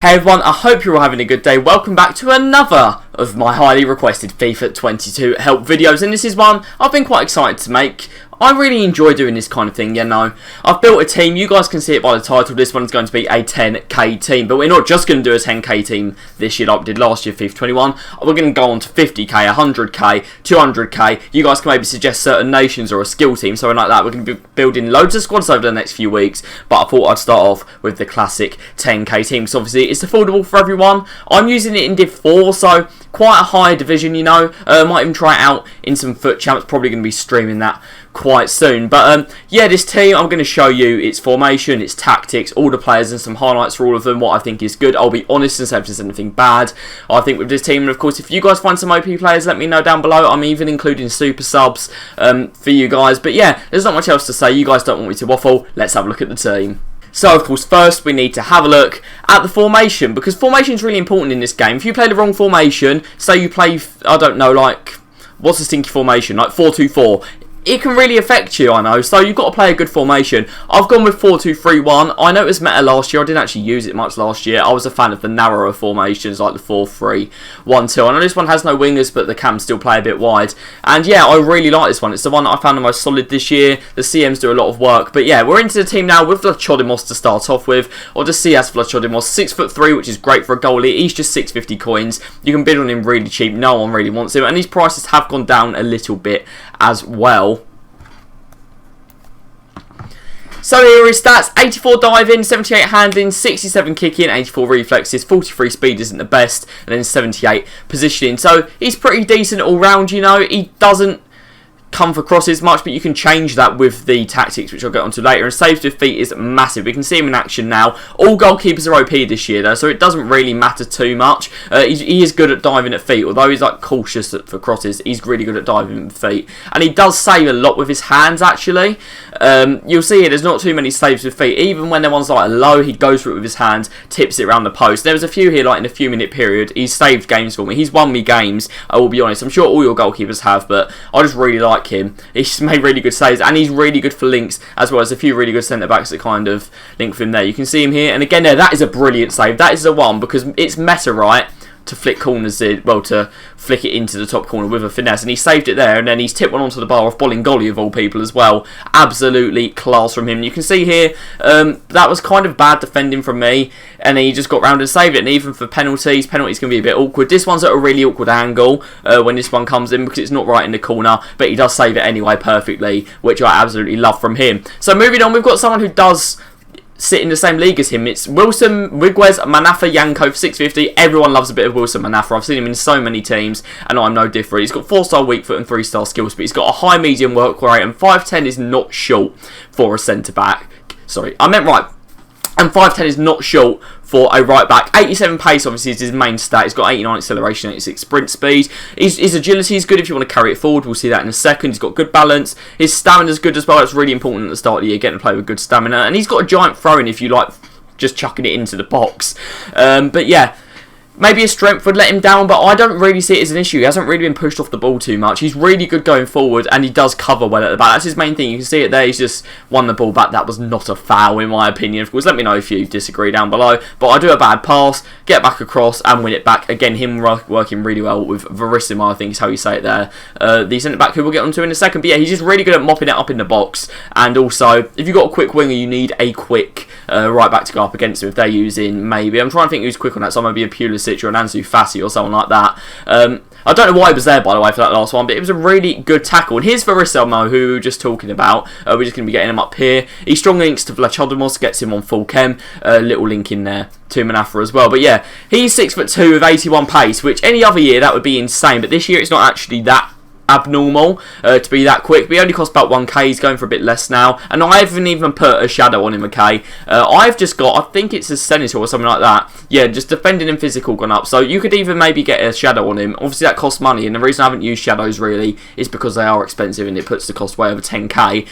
Hey everyone, I hope you're all having a good day. Welcome back to another of my highly requested FIFA 22 help videos, and this is one I've been quite excited to make. I really enjoy doing this kind of thing, you know. I've built a team, you guys can see it by the title, this one's going to be a 10k team, but we're not just going to do a 10k team this year like we did last year, FIFA 21. We're going to go on to 50k, 100k, 200k. You guys can maybe suggest certain nations or a skill team, something like that. We're going to be building loads of squads over the next few weeks, but I thought I'd start off with the classic 10k team, because obviously it's affordable for everyone. I'm using it in Div 4, so quite a high division, you know. Might even try it out in some foot champs, probably going to be streaming that quite soon. But yeah, this team, I'm going to show you its formation, its tactics, all the players and some highlights for all of them, what I think is good. I'll be honest and say if there's anything bad I think with this team, and of course if you guys find some OP players, let me know down below. I'm even including super subs for you guys. But yeah, there's not much else to say. You guys don't want me to waffle. Let's have a look at the team. So, of course, first we need to have a look at the formation, because formation is really important in this game. If you play the wrong formation, say you play, I don't know, like, what's a stinky formation, like 4-2-4, it can really affect you, I know, so you've got to play a good formation. I've gone with 4-2-3-1. I know it was meta last year. I didn't actually use it much last year. I was a fan of the narrower formations like the 4-3-1-2. I know this one has no wingers, but the cams still play a bit wide. And yeah, I really like this one. It's the one that I found the most solid this year. The CMs do a lot of work. But yeah, we're into the team now with Choddy Moss to start off with. Or just see as Choddy Moss, 6'3", which is great for a goalie. He's just 650 coins. You can bid on him really cheap. No one really wants him. And these prices have gone down a little bit as well. So here are his stats: 84 diving, 78 handling, 67 kicking, 84 reflexes, 43 speed isn't the best, and then 78 positioning. So he's pretty decent all round, you know. He doesn't come for crosses much, but you can change that with the tactics, which I'll get onto later. And saves with feet is massive. We can see him in action now. All goalkeepers are OP this year though, so it doesn't really matter too much. He is good at diving at feet, although he's like cautious for crosses. He's really good at diving with feet, and he does save a lot with his hands actually. You'll see here there's not too many saves with feet. Even when the one's like low, he goes for it with his hands, tips it around the post. There was a few here like in a few minute period. He's saved games for me. He's won me games, I will be honest. I'm sure all your goalkeepers have, but I just really like him. He's made really good saves, and he's really good for links, as well as a few really good centre backs that kind of link with him there. You can see him here, and again there, that is a brilliant save. That is the one, because it's meta, right, to flick corners in, well, to flick it into the top corner with a finesse, and he saved it there, and then he's tipped one onto the bar off Bolingoli of all people as well. Absolutely class from him. You can see here that was kind of bad defending from me, and he just got round and saved it. And even for penalties can be a bit awkward. This one's at a really awkward angle when this one comes in, because it's not right in the corner, but he does save it anyway perfectly, which I absolutely love from him. So moving on, we've got someone who does sit in the same league as him. It's Wilson Wigwes Manafa Yanko for 650. Everyone loves a bit of Wilson Manafa. I've seen him in so many teams, and I'm no different. He's got 4-star weak foot and 3-star skills, but he's got a high medium work rate, and 5'10" is not short for a centre back. Sorry, I meant right. And 5'10" is not short for a right back. 87 pace obviously is his main stat. He's got 89 acceleration, 86 sprint speed. His agility is good if you want to carry it forward. We'll see that in a second. He's got good balance. His stamina is good as well. It's really important at the start of the year, getting to play with good stamina. And he's got a giant throw-in if you like just chucking it into the box. But yeah, maybe his strength would let him down, but I don't really see it as an issue. He hasn't really been pushed off the ball too much. He's really good going forward, and he does cover well at the back. That's his main thing. You can see it there. He's just won the ball back. That was not a foul, in my opinion. Of course, let me know if you disagree down below. But I do a bad pass, get back across, and win it back. Again, him working really well with Verissimo, I think is how you say it there. The centre-back who we'll get onto in a second. But yeah, he's just really good at mopping it up in the box. And also, if you've got a quick winger, you need a quick right back to go up against him if they're using maybe. I'm trying to think who's quick on that, so maybe a Pulisic or an Ansu Fati or someone like that. I don't know why he was there, by the way, for that last one, but it was a really good tackle. And here's Verissimo, who we were just talking about. We're just going to be getting him up here. He strong links to Choddy Moss, gets him on full chem. Little link in there to Manafa as well. But yeah, he's 6'2" with 81 pace, which any other year that would be insane. But this year it's not actually that abnormal to be that quick. But he only costs about 1k. He's going for a bit less now, and I haven't even put a shadow on him. Okay, I've just got, I think it's a senator or something like that. Yeah, just defending and physical gone up, so you could even maybe get a shadow on him. Obviously that costs money, and the reason I haven't used shadows really is because they are expensive, and it puts the cost way over 10k.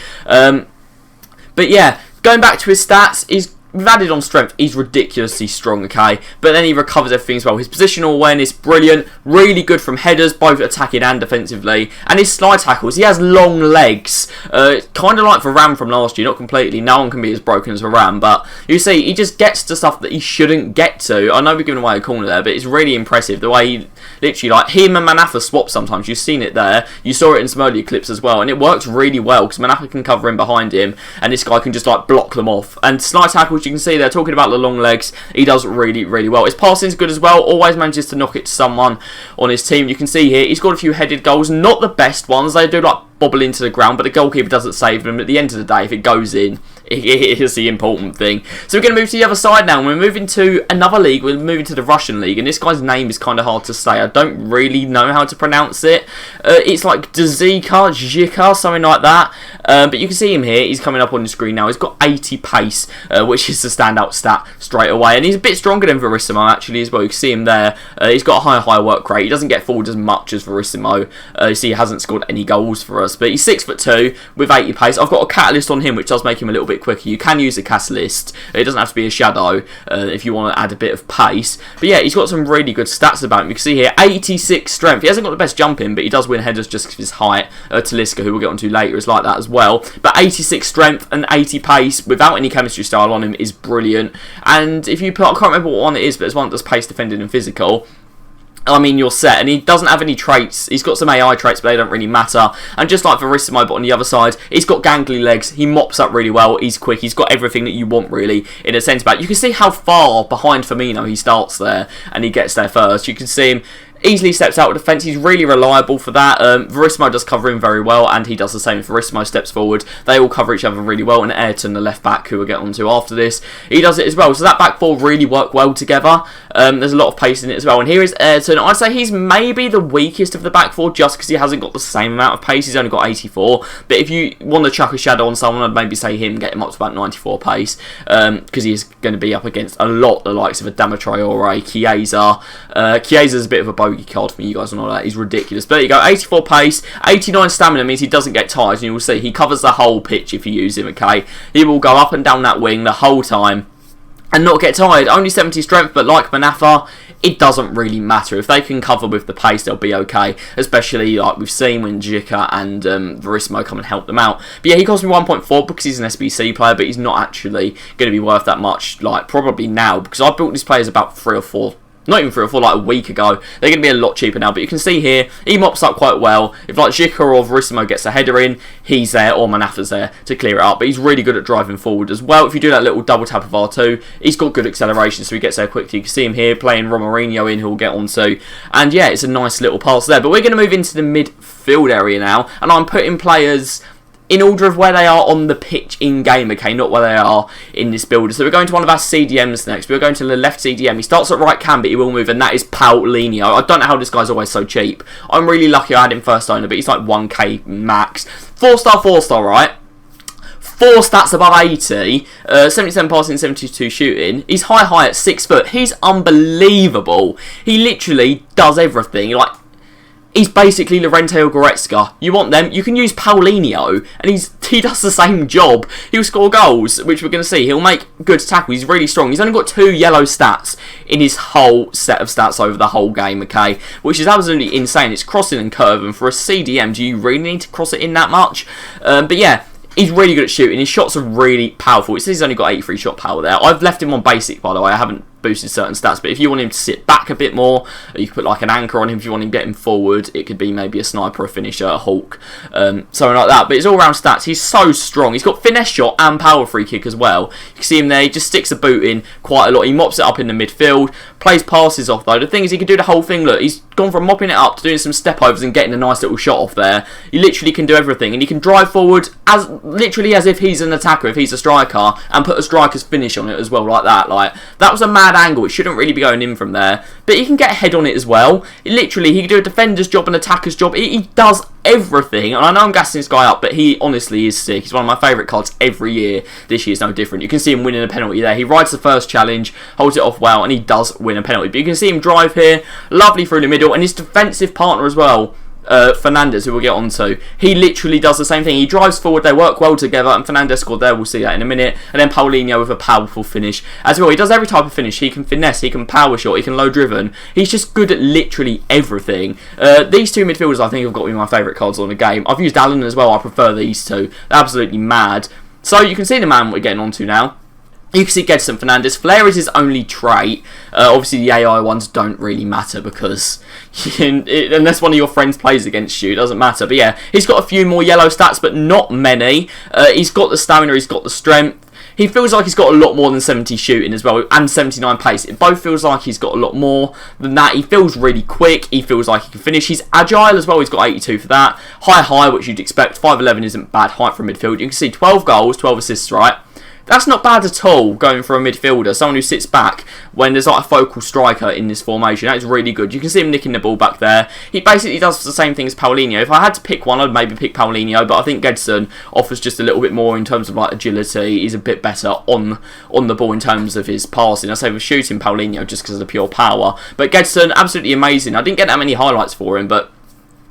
But yeah, going back to his stats, he's we've added on strength. He's ridiculously strong, okay? But then he recovers everything as well. His positional awareness, brilliant. Really good from headers, both attacking and defensively. And his slide tackles, he has long legs. Kind of like Varane from last year, not completely. No one can be as broken as Varane, but you see, he just gets to stuff that he shouldn't get to. I know we're giving away a corner there, but it's really impressive the way he literally, like, him and Manaffa swap sometimes. You've seen it there. You saw it in some earlier clips as well, and it works really well because Manaffa can cover in behind him, and this guy can just like block them off. And slide tackles, you can see they're talking about the long legs. He does really, really well. His passing's good as well. Always manages to knock it to someone on his team. You can see here he's got a few headed goals, not the best ones. They do like bobble into the ground, but the goalkeeper doesn't save them. At the end of the day, if it goes in, it is the important thing. So we're going to move to the other side now, and we're moving to another league. We're moving to the Russian league, and this guy's name is kind of hard to say. I don't really know how to pronounce it. It's like Zika, something like that. But you can see him here. He's coming up on the screen now. He's got 80 pace, which is the standout stat straight away. And he's a bit stronger than Verissimo, actually, as well. You can see him there. He's got a high work rate. He doesn't get forward as much as Verissimo. You see he hasn't scored any goals for us. But he's 6'2" with 80 pace. I've got a catalyst on him, which does make him a little bit quicker. You can use a catalyst. It doesn't have to be a shadow if you want to add a bit of pace. But yeah, he's got some really good stats about him. You can see here, 86 strength. He hasn't got the best jumping, but he does win headers just because of his height. Talisca, who we'll get onto later, is like that as well. But 86 strength and 80 pace without any chemistry style on him is brilliant. And if you put, I can't remember what one it is, but it's one that's pace, defending and physical. I mean, you're set, and he doesn't have any traits. He's got some AI traits, but they don't really matter. And just like Verissimo, but on the other side, he's got gangly legs. He mops up really well. He's quick. He's got everything that you want, really, in a centre back. You can see how far behind Firmino he starts there, and he gets there first. You can see him easily steps out of defence. He's really reliable for that. Verissimo does cover him very well, and he does the same if Verissimo steps forward. They all cover each other really well, and Ayrton, the left back, who we'll get onto after this, he does it as well. So that back four really work well together. There's a lot of pace in it as well. And here is Ayrton. I'd say he's maybe the weakest of the back four just because he hasn't got the same amount of pace. He's only got 84. But if you want to chuck a shadow on someone, I'd maybe say him, get him up to about 94 pace, because he's going to be up against a lot the likes of a Adama Traore, Chiesa. Chiesa's a bit of a bogey card for me, you guys know that. He's ridiculous. But there you go, 84 pace, 89 stamina means he doesn't get tired, and you will see he covers the whole pitch if you use him, okay? He will go up and down that wing the whole time and not get tired. Only 70 strength, but like Manaffa, it doesn't really matter. If they can cover with the pace, they'll be okay. Especially like we've seen when Jica and Verissimo come and help them out. But yeah, he cost me 1.4 because he's an SBC player, but he's not actually going to be worth that much, like probably now, because I built these players about 3 or 4. Not even 3 or 4, like a week ago. They're going to be a lot cheaper now. But you can see here, he mops up quite well. If like Jica or Verissimo gets a header in, he's there, or Manaffa's there to clear it up. But he's really good at driving forward as well. If you do that little double tap of R2, he's got good acceleration, so he gets there quickly. You can see him here playing Romarinho in, who we'll get onto. And yeah, it's a nice little pass there. But we're going to move into the midfield area now. And I'm putting players in order of where they are on the pitch in-game, okay, not where they are in this builder. So we're going to one of our CDMs next. We're going to the left CDM. He starts at right cam, but he will move, and that is Paulinho. I don't know how this guy's always so cheap. I'm really lucky I had him first owner, but he's like 1k max. 4-star, right? 4 stats above 80, 77 passing, 72 shooting. He's high at 6 foot. He's unbelievable. He literally does everything. Like, he's basically Llorente or Goretzka. You want them, you can use Paulinho, and he does the same job. He'll score goals, which we're going to see. He'll make good tackles. He's really strong. He's only got 2 yellow stats in his whole set of stats over the whole game, okay? Which is absolutely insane. It's crossing and curve, and for a CDM, do you really need to cross it in that much? But yeah, he's really good at shooting. His shots are really powerful. It says he's only got 83 shot power there. I've left him on basic, by the way. I haven't boosted certain stats, but if you want him to sit back a bit more, you can put like an anchor on him. If you want him getting forward, it could be maybe a sniper, a finisher, a Hulk, something like that. But it's all round stats. He's so strong. He's got finesse shot and power free kick as well. You can see him there. He just sticks a boot in quite a lot. He mops it up in the midfield, plays passes off though. The thing is, he can do the whole thing. Look, he's gone from mopping it up to doing some step overs and getting a nice little shot off there. He literally can do everything, and he can drive forward as literally as if he's an attacker, if he's a striker, and put a striker's finish on it as well, like that. Like, that was a mad angle. It shouldn't really be going in from there, but he can get a head on it as well. Literally, he can do a defender's job, an attacker's job. He does everything, and I know I'm gassing this guy up, but he honestly is sick. He's one of my favourite cards every year. This year's no different. You can see him winning a penalty there. He rides the first challenge, holds it off well, and he does win a penalty. But you can see him drive here, lovely through the middle, and his defensive partner as well. Fernandes, who we'll get onto, he literally does the same thing. He drives forward, they work well together, and Fernandes scored there, we'll see that in a minute. And then Paulinho with a powerful finish as well. He does every type of finish. He can finesse, he can power shot, he can low driven. He's just good at literally everything. These two midfielders I think have got to be my favourite cards on the game. I've used Allen as well, I prefer these two. They're absolutely mad. So you can see the man we're getting onto now. You can see Gedson Fernandes. Flair is his only trait. Obviously, the AI ones don't really matter because unless one of your friends plays against you, it doesn't matter. But yeah, he's got a few more yellow stats, but not many. He's got the stamina, he's got the strength. He feels like he's got a lot more than 70 shooting as well, and 79 pace. It both feels like he's got a lot more than that. He feels really quick. He feels like he can finish. He's agile as well. He's got 82 for that. High, which you'd expect. 5'11 isn't bad height for a midfield. You can see 12 goals, 12 assists, right? That's not bad at all, going for a midfielder, someone who sits back when there's like a focal striker in this formation. That is really good. You can see him nicking the ball back there. He basically does the same thing as Paulinho. If I had to pick one, I'd maybe pick Paulinho, but I think Gedson offers just a little bit more in terms of like agility. He's a bit better on the ball in terms of his passing. I say with shooting Paulinho just because of the pure power. But Gedson, absolutely amazing. I didn't get that many highlights for him, but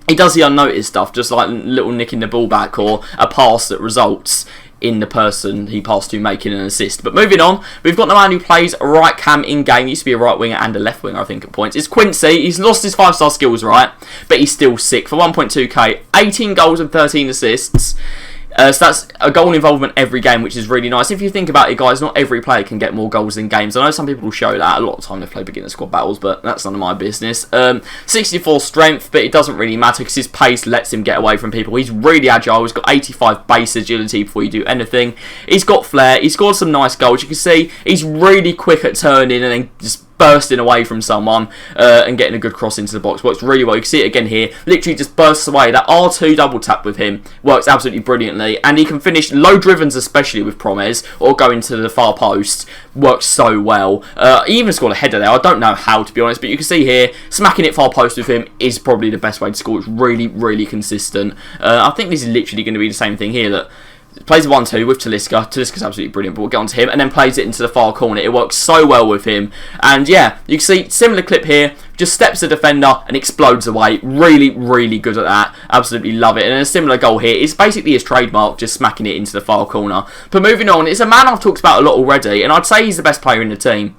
he does the unnoticed stuff, just like little nicking the ball back or a pass that results in the person he passed to making an assist. But moving on, we've got the man who plays right cam in game. Used to be a right winger and a left winger, I think, at points. It's Quincy. He's lost his 5-star skills, right? But he's still sick for 1.2k, 18 goals and 13 assists. So that's a goal involvement every game, which is really nice. If you think about it, guys, not every player can get more goals in games. I know some people will show that. A lot of the time they play beginner squad battles, but that's none of my business. 64 strength, but it doesn't really matter because his pace lets him get away from people. He's really agile. He's got 85 base agility before you do anything. He's got flair. He scored some nice goals. You can see he's really quick at turning and then just bursting away from someone and getting a good cross into the box. Works really well. You can see it again here. Literally just bursts away. That R2 double tap with him works absolutely brilliantly, and he can finish low drivens, especially with Promes, or go into the far post. Works so well. He even scored a header there. I don't know how, to be honest, but you can see here, smacking it far post with him is probably the best way to score. It's really, really consistent. I think this is literally going to be the same thing here. That plays a 1-2 with Talisca. Talisca's absolutely brilliant, but we'll get on to him. And then plays it into the far corner. It works so well with him. And yeah, you can see, similar clip here. Just steps the defender and explodes away. Really, really good at that. Absolutely love it. And a similar goal here. It's basically his trademark, just smacking it into the far corner. But moving on, it's a man I've talked about a lot already. And I'd say he's the best player in the team.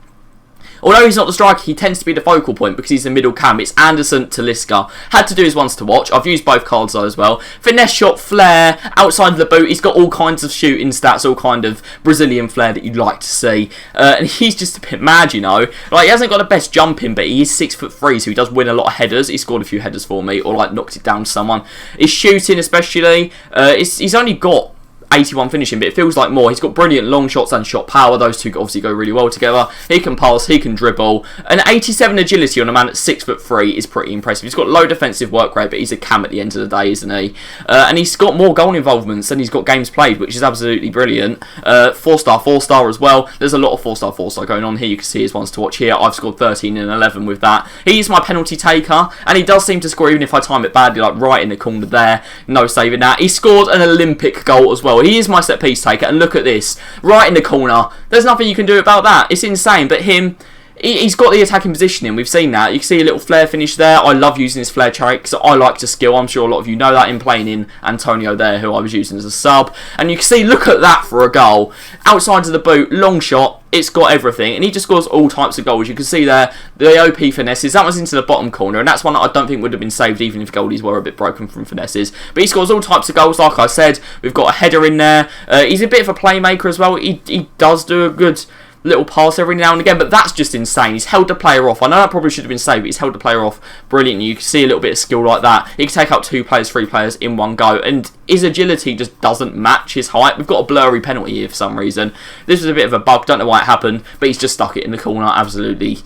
Although he's not the striker, he tends to be the focal point because he's the middle cam. It's Anderson Talisca. Had to do his ones to watch. I've used both cards though as well. Finesse shot, flair, outside of the boot. He's got all kinds of shooting stats, all kind of Brazilian flair that you'd like to see. And he's just a bit mad, you know. Like, he hasn't got the best jumping, but he is 6'3", so he does win a lot of headers. He scored a few headers for me, or like knocked it down to someone. His shooting especially, he's only got 81 finishing, but it feels like more. He's got brilliant long shots and shot power. Those two obviously go really well together. He can pass, he can dribble. An 87 agility on a man at 6'3" is pretty impressive. He's got low defensive work rate, but he's a cam at the end of the day, isn't he? And he's got more goal involvements than he's got games played, which is absolutely brilliant. 4-star as well. There's a lot of 4-star going on here. You can see his ones to watch here. I've scored 13 and 11 with that. He is my penalty taker, and he does seem to score even if I time it badly, like right in the corner there. No saving that. He scored an Olympic goal as well. He is my set piece taker, and look at this, right in the corner. There's nothing you can do about that. It's insane. But he's got the attacking positioning. We've seen that. You can see a little flare finish there. I love using his flare trait because I like to skill. I'm sure a lot of you know that in playing in Antonio there, who I was using as a sub. And you can see, look at that for a goal. Outside of the boot, long shot. It's got everything, and he just scores all types of goals. You can see there, the OP finesses, that was into the bottom corner, and that's one that I don't think would have been saved even if goalies were a bit broken from finesses. But he scores all types of goals, like I said. We've got a header in there. He's a bit of a playmaker as well. He does do a good little pass every now and again, but that's just insane. He's held the player off. I know that probably should have been saved, but he's held the player off brilliantly. You can see a little bit of skill like that. He can take out 2 players, 3 players in one go, and his agility just doesn't match his height. We've got a blurry penalty here for some reason. This was a bit of a bug, don't know why it happened, but he's just stuck it in the corner. Absolutely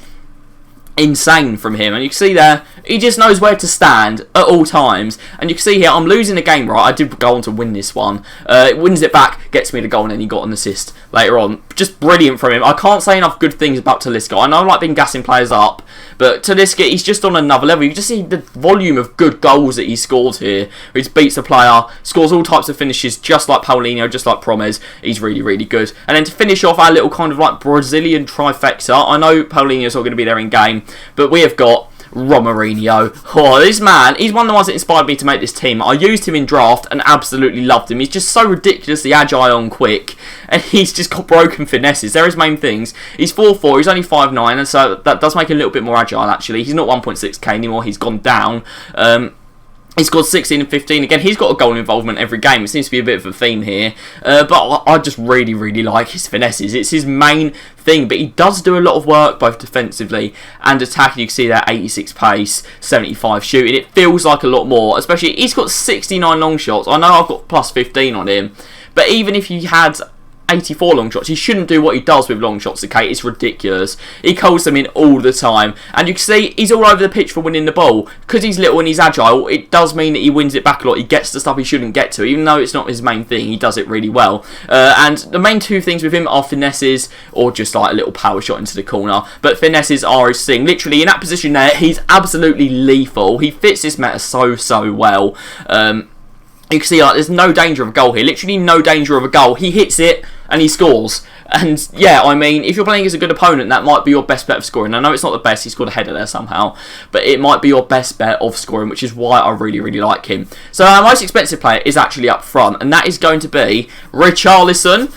insane from him. And you can see there, he just knows where to stand at all times. And you can see here, I'm losing the game, right? I did go on to win this one. It wins it back, gets me the goal, and then he got an assist later on. Just brilliant from him. I can't say enough good things about Talisca. I know I've like been gassing players up, but Talisca, he's just on another level. You just see the volume of good goals that he scores here. He just beats a player, scores all types of finishes, just like Paulinho, just like Promes. He's really, really good. And then to finish off our little kind of like Brazilian trifecta, I know Paulinho's not going to be there in game, but we have got Romarinho. Oh, this man, he's one of the ones that inspired me to make this team. I used him in draft and absolutely loved him. He's just so ridiculously agile and quick, and he's just got broken finesses. They're his main things. He's 4'4", he's only 5'9", and so that does make him a little bit more agile, actually. He's not 1.6k anymore, he's gone down. He scored 16 and 15. Again, he's got a goal involvement every game. It seems to be a bit of a theme here. But I just really, really like his finesses. It's his main thing. But he does do a lot of work, both defensively and attacking. You can see that 86 pace, 75 shooting. It feels like a lot more. Especially, he's got 69 long shots. I know I've got plus 15 on him. But even if he had 84 long shots, he shouldn't do what he does with long shots, okay? It's ridiculous. He calls them in all the time, and you can see he's all over the pitch for winning the ball. Because he's little and he's agile, it does mean that he wins it back a lot. He gets the stuff he shouldn't get to, even though it's not his main thing. He does it really well. And the main two things with him are finesses or just like a little power shot into the corner. But finesses are his thing. Literally, in that position there, he's absolutely lethal. He fits this meta so well. You can see like there's no danger of a goal here. Literally no danger of a goal. He hits it and he scores. And yeah, I mean, if you're playing against a good opponent, that might be your best bet of scoring. I know it's not the best. He scored a header there somehow. But it might be your best bet of scoring, which is why I really, really like him. So our most expensive player is actually up front. And that is going to be Richarlison.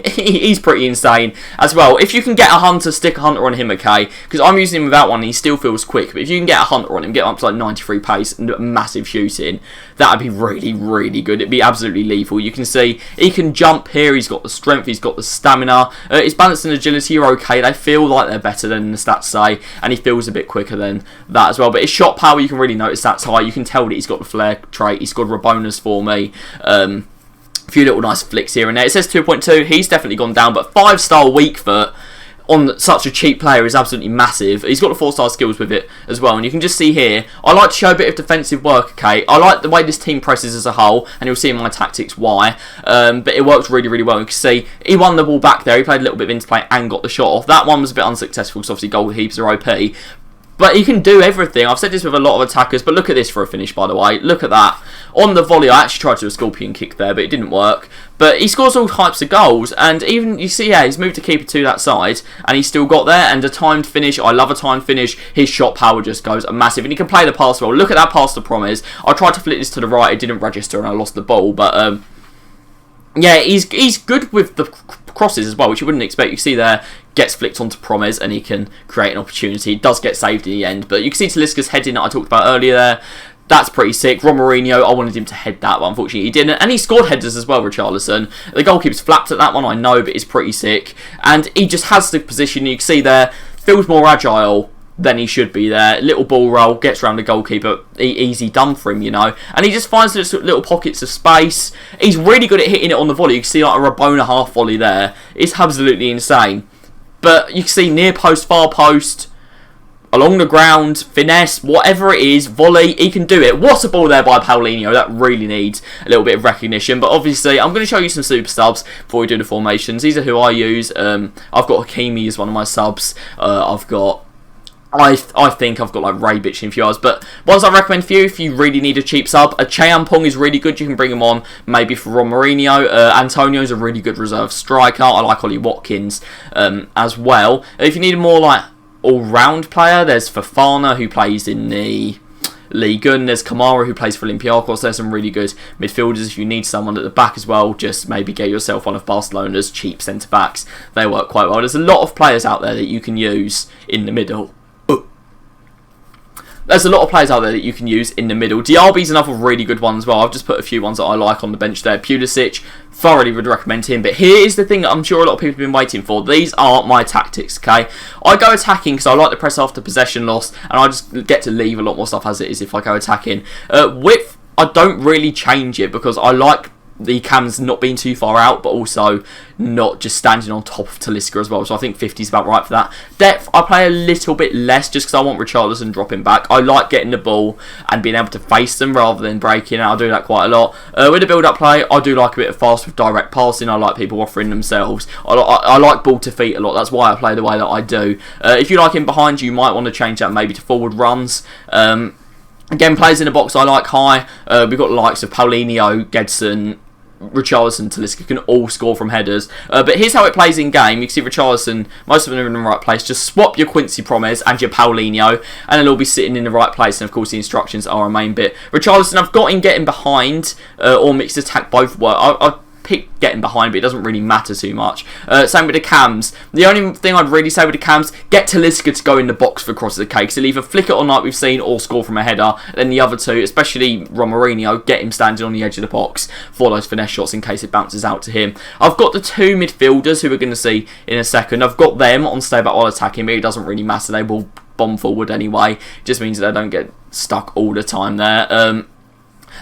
He's pretty insane as well. If you can get a hunter, stick a hunter on him, okay? Because I'm using him without one and he still feels quick. But if you can get a hunter on him, get him up to like 93 pace and massive shooting, that would be really, really good. It'd be absolutely lethal. You can see he can jump here. He's got the strength. He's got the stamina. His balance and agility are okay. They feel like they're better than the stats say. And he feels a bit quicker than that as well. But his shot power, you can really notice that's high. You can tell that he's got the flair trait. He scored Rabonas for me. A few little nice flicks here and there. It says 2.2. He's definitely gone down. But 5-star weak foot on such a cheap player is absolutely massive. He's got the 4-star skills with it as well. And you can just see here, I like to show a bit of defensive work, okay? I like the way this team presses as a whole. And you'll see in my tactics why. But it works really, really well. You can see he won the ball back there. He played a little bit of interplay and got the shot off. That one was a bit unsuccessful because obviously goalkeepers are OP. But he can do everything. I've said this with a lot of attackers, but look at this for a finish, by the way. Look at that. On the volley, I actually tried to do a scorpion kick there, but it didn't work. But he scores all types of goals, and even, you see, yeah, he's moved the keeper to that side, and he's still got there, and a timed finish. I love a timed finish. His shot power just goes massive, and he can play the pass well. Look at that pass to Promise. I tried to flick this to the right, it didn't register, and I lost the ball, but, yeah, he's good with the crosses as well, which you wouldn't expect. You see there, gets flicked onto Promes and he can create an opportunity. It does get saved in the end, but you can see Talisca's heading that I talked about earlier there. That's pretty sick. Romarinho, I wanted him to head that, but unfortunately he didn't. And he scored headers as well, Richarlison. The goalkeeper's flapped at that one, I know, but it's pretty sick. And he just has the position. You can see there, feels more agile than he should be there. Little ball roll, gets around the goalkeeper, easy done for him, you know. And he just finds those little pockets of space. He's really good at hitting it on the volley. You can see like a Rabona half volley there. It's absolutely insane. But you can see near post, far post, along the ground, finesse, whatever it is, volley, he can do it. What a ball there by Paulinho. That really needs a little bit of recognition. But obviously, I'm going to show you some super subs before we do the formations. These are who I use. I've got Hakimi as one of my subs. I've got... I think I've got like Ray Bitch in a few hours, but ones I recommend for you if you really need a cheap sub, a Chayampong is really good. You can bring him on maybe for Romarinho. Antonio's a really good reserve striker. I like Ollie Watkins as well. If you need a more like all-round player, there's Fofana who plays in the Ligue 1. There's Kamara who plays for Olympiacos. There's some really good midfielders. If you need someone at the back as well, just maybe get yourself one of Barcelona's cheap centre-backs. They work quite well. There's a lot of players out there that you can use in the middle. There's a lot of players out there that you can use in the middle. Diaby's another really good one as well. I've just put a few ones that I like on the bench there. Pulisic, thoroughly would recommend him. But here is the thing that I'm sure a lot of people have been waiting for. These are my tactics, okay? I go attacking because I like to press after possession loss, and I just get to leave a lot more stuff as it is if I go attacking. Width, I don't really change it because I like the cams not being too far out, but also not just standing on top of Talisca as well. So I think 50 is about right for that. Depth, I play a little bit less just because I want Richarlison dropping back. I like getting the ball and being able to face them rather than breaking. I do that quite a lot. With the build-up play, I do like a bit of fast with direct passing. I like people offering themselves. I like ball to feet a lot. That's why I play the way that I do. If you like him behind you, you might want to change that maybe to forward runs. Again, players in the box I like high. We've got the likes of Paulinho, Gedson, Richarlison, Talisca can all score from headers. But here's how it plays in game. You can see Richarlison, most of them are in the right place. Just swap your Quincy Promes and your Paulinho, and they'll all be sitting in the right place. And of course, the instructions are a main bit. Richarlison, I've got him getting behind or mixed attack both. I pick getting behind, but it doesn't really matter too much. Same with the cams. The only thing I'd really say with the cams, get Talisca to go in the box for crosses, okay? Because he'll either flick it on like we've seen or score from a header. And then the other two, especially Romarinho, get him standing on the edge of the box for those finesse shots in case it bounces out to him. I've got the two midfielders who we're going to see in a second. I've got them on stay back while attacking, but it doesn't really matter. They will bomb forward anyway. It just means that they don't get stuck all the time there.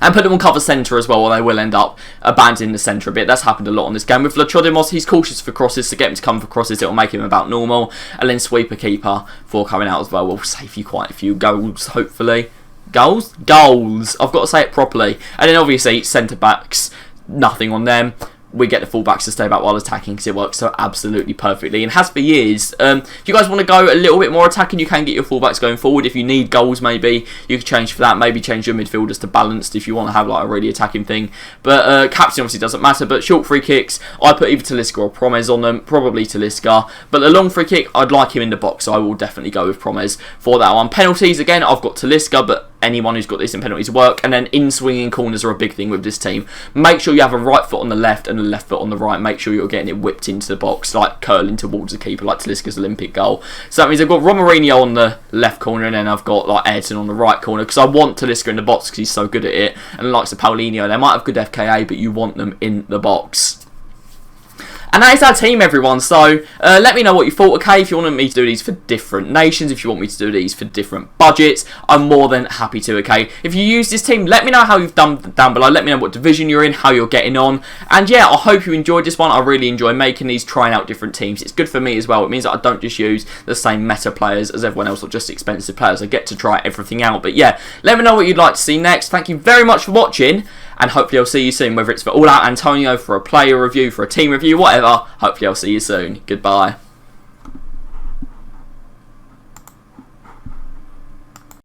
And put them on cover centre as well, or they will end up abandoning the centre a bit. That's happened a lot on this game. With Choddy Moss, he's cautious for crosses, so get him to come for crosses, it'll make him about normal. And then sweeper keeper for coming out as well will save you quite a few goals, hopefully. Goals? Goals! I've got to say it properly. And then obviously, centre backs, nothing on them. We get the fullbacks to stay back while attacking because it works so absolutely perfectly and has for years. If you guys want to go a little bit more attacking, you can get your fullbacks going forward. If you need goals, maybe you can change for that. Maybe change your midfielders to balanced if you want to have like a really attacking thing. But captain obviously doesn't matter. But short free kicks, I put either Talisca or Promes on them. Probably Talisca. But the long free kick, I'd like him in the box, so I will definitely go with Promes for that one. Penalties, again, I've got Talisca, but anyone who's got this in penalties work. And then in-swinging corners are a big thing with this team. Make sure you have a right foot on the left and a left foot on the right. Make sure you're getting it whipped into the box, like curling towards the keeper, like Talisca's Olympic goal. So that means I've got Romarinho on the left corner, and then I've got like Ayrton on the right corner, because I want Talisca in the box because he's so good at it. And likes of Paulinho, they might have good FKA, but you want them in the box. And that is our team, everyone. So let me know what you thought, okay? If you want me to do these for different nations, if you want me to do these for different budgets, I'm more than happy to, okay? If you use this team, let me know how you've done down below. Let me know what division you're in, how you're getting on. And yeah, I hope you enjoyed this one. I really enjoy making these, trying out different teams. It's good for me as well. It means that I don't just use the same meta players as everyone else or just expensive players. I get to try everything out. But yeah, let me know what you'd like to see next. Thank you very much for watching. And hopefully I'll see you soon, whether it's for All Out Antonio, for a player review, for a team review, whatever. Hopefully I'll see you soon. Goodbye.